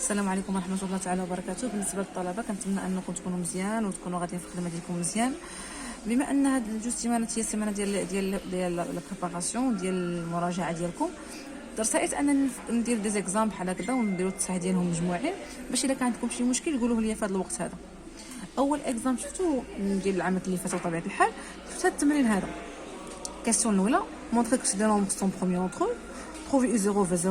السلام عليكم ورحمه الله تعالى وبركاته. بالنسبه للطلبه كنتمنى انكم تكونوا مزيان وتكونوا غاديين في الخدمه ديالكم مزيان. بما ان هاد الجوج سيمانات هي السيمانه ديال لا بريباراسيون ديال المراجعه ديالكم، رسائت انني ندير دي زيكزام بحال هكذا ونديروا التصحيح ديالهم مجموعين باش الا كان عندكم شي مشكل قولوه لي في هذا الوقت هذا. اول اكزام شفتو ديال العامات اللي فاتوا بطبيعه الحال شفت هذا التمرين هذا. الكاستيون الاولى مونطري كو سي دي نومبر سون بروميير اونتر eux trouver u0 v0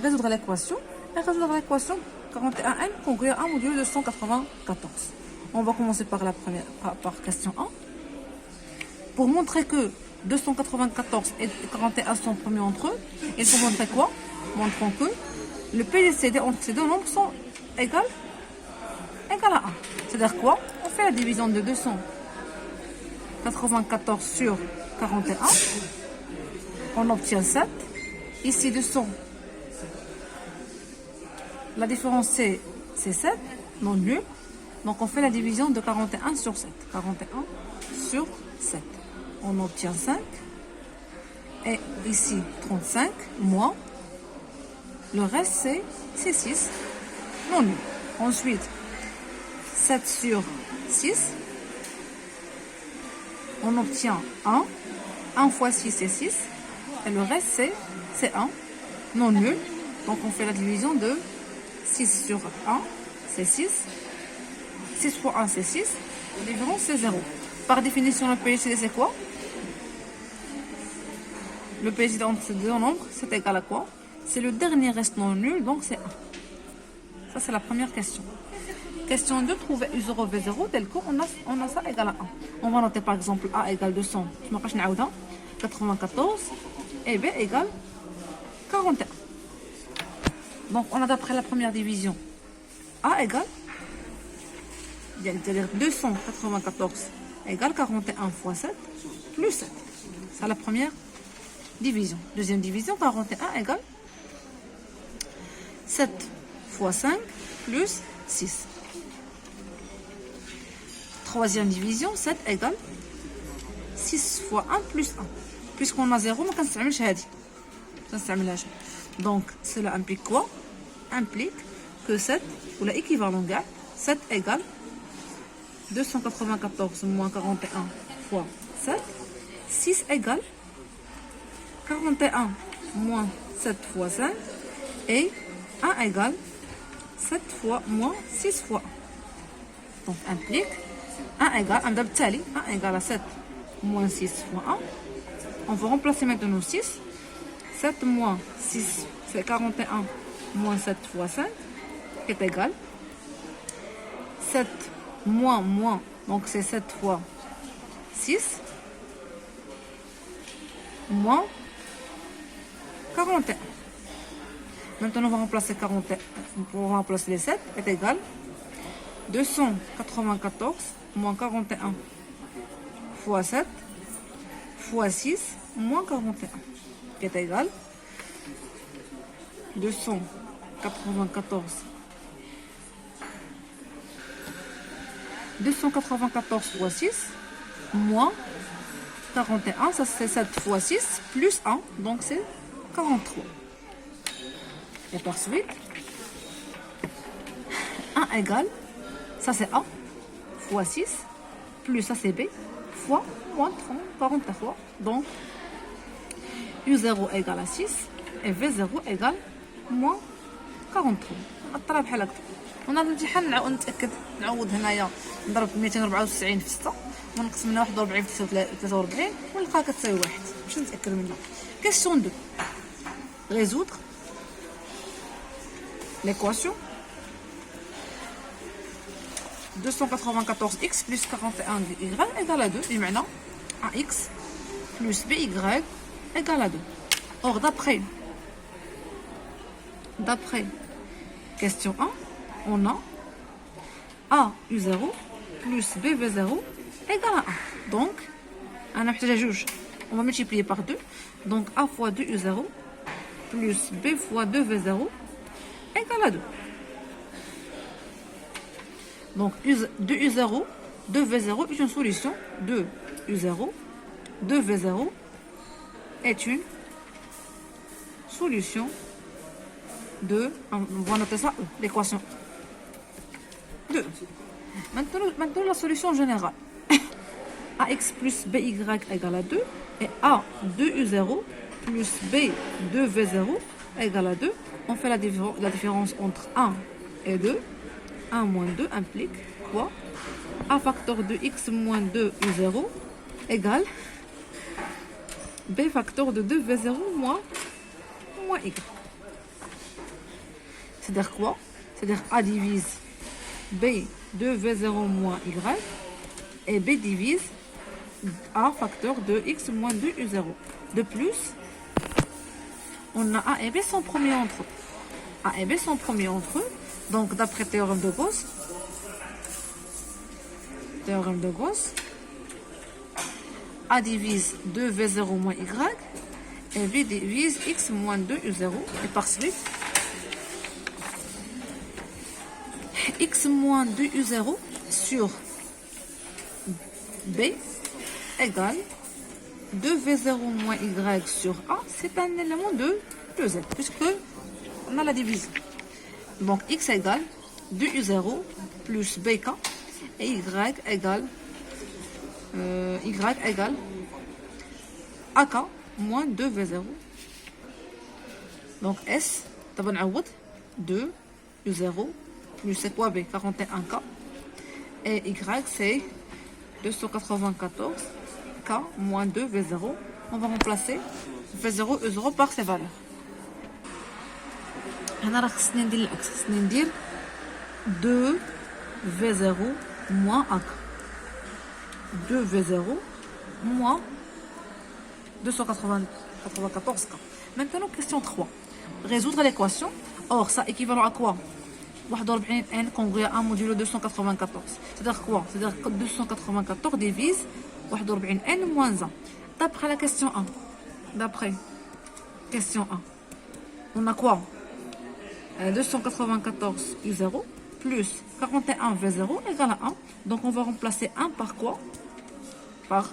résoudre l'équation et résoudre l'équation 41n congrue à 1 modulo 294. On va commencer par la première par question 1. Pour montrer que 294 et 41 sont promus entre eux, il faut montrer quoi? Montrons que le PGCD entre ces deux nombres sont égal à 1. C'est-à-dire quoi? On fait la division de 294 sur 41. On obtient 7. Ici 200. La différence c'est 7, non nul. Donc on fait la division de 41 sur 7. 41 sur 7. On obtient 5. Et ici 35 moins. Le reste c'est 6, non nul. Ensuite 7 sur 6. On obtient 1. 1 fois 6 c'est 6. Et le reste c'est 1, non nul. Donc on fait la division de 6 sur 1, c'est 6. 6 fois 1, c'est 6. La différence, c'est 0. Par définition, le PGCD, c'est quoi? Le PGCD entre ces deux nombres, c'est égal à quoi? C'est le dernier reste non nul, donc c'est 1. Ça, c'est la première question. Question 2, trouver U0, V0, tel qu'on a ça égal à 1. On va noter par exemple A égale 200, 94, et B égale 41. Donc, on a d'après la première division A égale, c'est-à-dire 294 égale 41 fois 7 plus 7. C'est la première division. Deuxième division, 41 égale 7 fois 5 plus 6. Troisième division, 7 égale 6 fois 1 plus 1. Puisqu'on a 0, on ne peut pas le donc, cela implique quoi? Implique que 7, ou l'équivalent gars, 7 égale 294 moins 41 fois 7. 6 égale 41 moins 7 fois 5. Et 1 égale 7 fois moins 6 fois 1. Donc, implique 1 égale, 1 égale à 7 moins 6 fois 1. On va remplacer maintenant 6. 7 moins 6, c'est 41 moins 7 fois 5, qui est égal. 7 moins, donc c'est 7 fois 6, moins 41. Maintenant, on va remplacer 41, pour remplacer les 7, est égal. 294 moins 41 fois 7 fois 6 moins 41. Qui est égal 294 fois 6 moins 41, ça c'est 7 fois 6 plus 1, donc c'est 43. Et par suite 1 égale, ça c'est A fois 6 plus ça c'est B fois moins 43, donc U0 égale à 6 et V0 égale moins 43. الطرا بحال هكا. ونهار الامتحان نعاود نتاكد نعوض هنايا نضرب 294 في 6 ونقسم منها 41 في 43 ونلقاها كتساوي 1 باش نتاكد منها. كيسيون 2 résoudre l'équation 294x plus 41y égale à 2 بمعنى ax plus by égale à 2. Or, d'après question 1, on a A U0 plus B V0 égale à 1. Donc, on va multiplier par 2. Donc, A fois 2 U0 plus B fois 2 V0 égale à 2. Donc, 2 U0, 2 V0 est une solution. 2 U0, 2 V0 est une solution 2, on va noter ça, l'équation 2. Maintenant, la solution générale. AX plus BY égale à 2 et A 2U0 plus B 2V0 égale à 2. On fait la différence entre 1 et 2. 1 moins 2 implique quoi? A facteur de X moins 2U0 égale B facteur de 2V0 moins Y. C'est-à-dire quoi? C'est-à-dire A divise B 2V0 moins Y et B divise A facteur de X moins 2U0. De plus, on a A et B sont premiers entre eux. A et B sont premiers entre eux. Donc, d'après théorème de Gauss, A divise 2V0 moins Y et B divise X moins 2U0. Et par suite, X moins 2U0 sur B égale 2V0 moins Y sur A. C'est un élément de Z, puisque on a la division. Donc, X égale 2U0 plus BK et Y égale AK moins 2V0. Donc, S, d'abord, 2U0 plus c'est quoi B? 41K. Et Y, c'est 294K moins 2V0. On va remplacer V0 E0 par ces valeurs. هنا راه خصني ندير العكس، خصني ندير 2V0 moins AK. 2V0 moins 294K. Maintenant, question 3. Résoudre l'équation. Or, ça équivalent à quoi? 41 n congrue à 1 modulo 294. C'est-à-dire quoi? C'est-à-dire que 294 divise 41 n moins 1. D'après la question 1. D'après question 1. On a quoi? 294 U0 plus 41 V0 égale à 1. Donc on va remplacer 1 par quoi? Par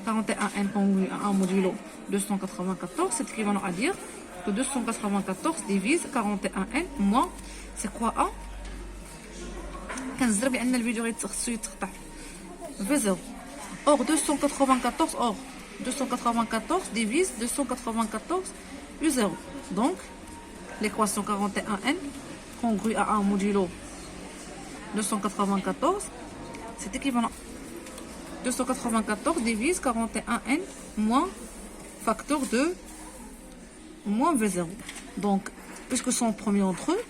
41 n congrue à 1 modulo 294. C'est équivalent à dire que 294 divise 41 n moins c'est quoi A? كنزرب لان الفيديو خصو يتقطع V0. Or 294 divise 294 U0. Donc l'équation 41n congrue à 1 modulo 294, c'est équivalent. 294 divise 41n moins facteur de moins V0. Donc, puisque sont premiers entre eux,